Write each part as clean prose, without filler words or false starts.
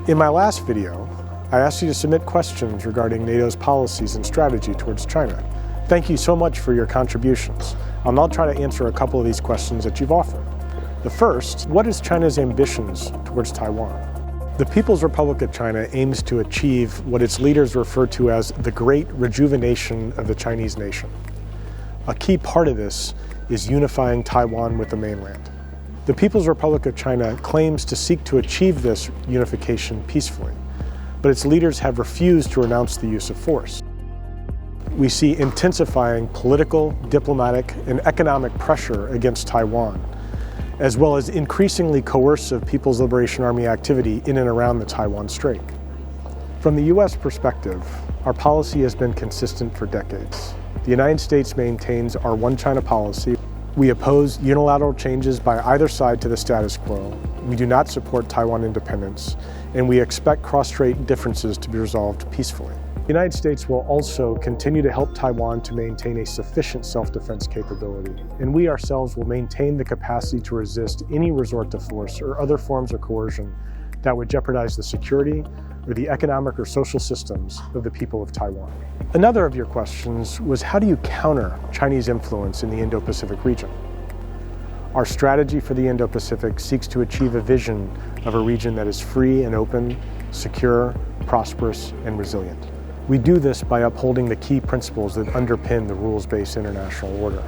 In my last video, I asked you to submit questions regarding NATO's policies and strategy towards China. Thank you so much for your contributions. I'll now try to answer a couple of these questions that you've offered. The first, what is China's ambitions towards Taiwan? The People's Republic of China aims to achieve what its leaders refer to as the great rejuvenation of the Chinese nation. A key part of this is unifying Taiwan with the mainland. The People's Republic of China claims to seek to achieve this unification peacefully, but its leaders have refused to renounce the use of force. We see intensifying political, diplomatic, and economic pressure against Taiwan, as well as increasingly coercive People's Liberation Army activity in and around the Taiwan Strait. From the U.S. perspective, our policy has been consistent for decades. The United States maintains our One China policy. We oppose unilateral changes by either side to the status quo. We do not support Taiwan independence, and we expect cross-strait differences to be resolved peacefully. The United States will also continue to help Taiwan to maintain a sufficient self-defense capability, and we ourselves will maintain the capacity to resist any resort to force or other forms of coercion that would jeopardize the security or the economic or social systems of the people of Taiwan. Another of your questions was, how do you counter Chinese influence in the Indo-Pacific region? Our strategy for the Indo-Pacific seeks to achieve a vision of a region that is free and open, secure, prosperous, and resilient. We do this by upholding the key principles that underpin the rules-based international order.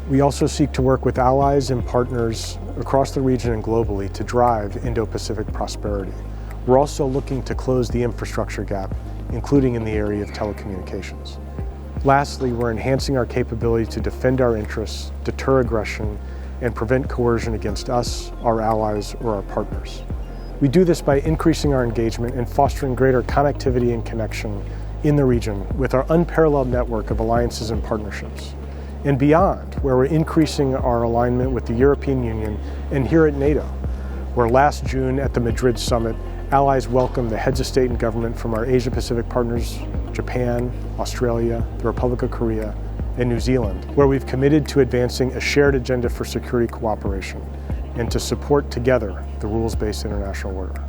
We also seek to work with allies and partners across the region and globally to drive Indo-Pacific prosperity. We're also looking to close the infrastructure gap, including in the area of telecommunications. Lastly, we're enhancing our capability to defend our interests, deter aggression, and prevent coercion against us, our allies, or our partners. We do this by increasing our engagement and fostering greater connectivity and connection in the region with our unparalleled network of alliances and partnerships. And beyond, where we're increasing our alignment with the European Union and here at NATO, where last June at the Madrid summit, allies welcomed the heads of state and government from our Asia-Pacific partners, Japan, Australia, the Republic of Korea, and New Zealand, where we've committed to advancing a shared agenda for security cooperation and to support together the rules-based international order.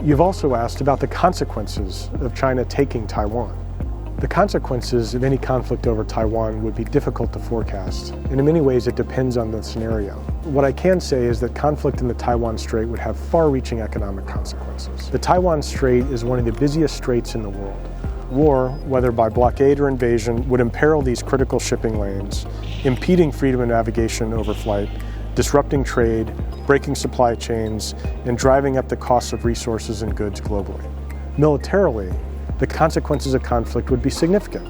You've also asked about the consequences of China taking Taiwan. The consequences of any conflict over Taiwan would be difficult to forecast, and in many ways it depends on the scenario. What I can say is that conflict in the Taiwan Strait would have far-reaching economic consequences. The Taiwan Strait is one of the busiest straits in the world. War, whether by blockade or invasion, would imperil these critical shipping lanes, impeding freedom of navigation and overflight, disrupting trade, breaking supply chains, and driving up the costs of resources and goods globally. Militarily, the consequences of conflict would be significant.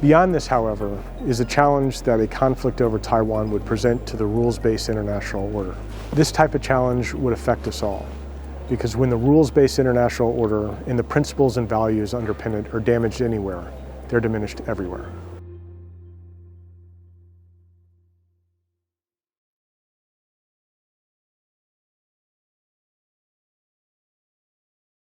Beyond this, however, is a challenge that a conflict over Taiwan would present to the rules-based international order. This type of challenge would affect us all, because when the rules-based international order and the principles and values underpin it are damaged anywhere, they're diminished everywhere.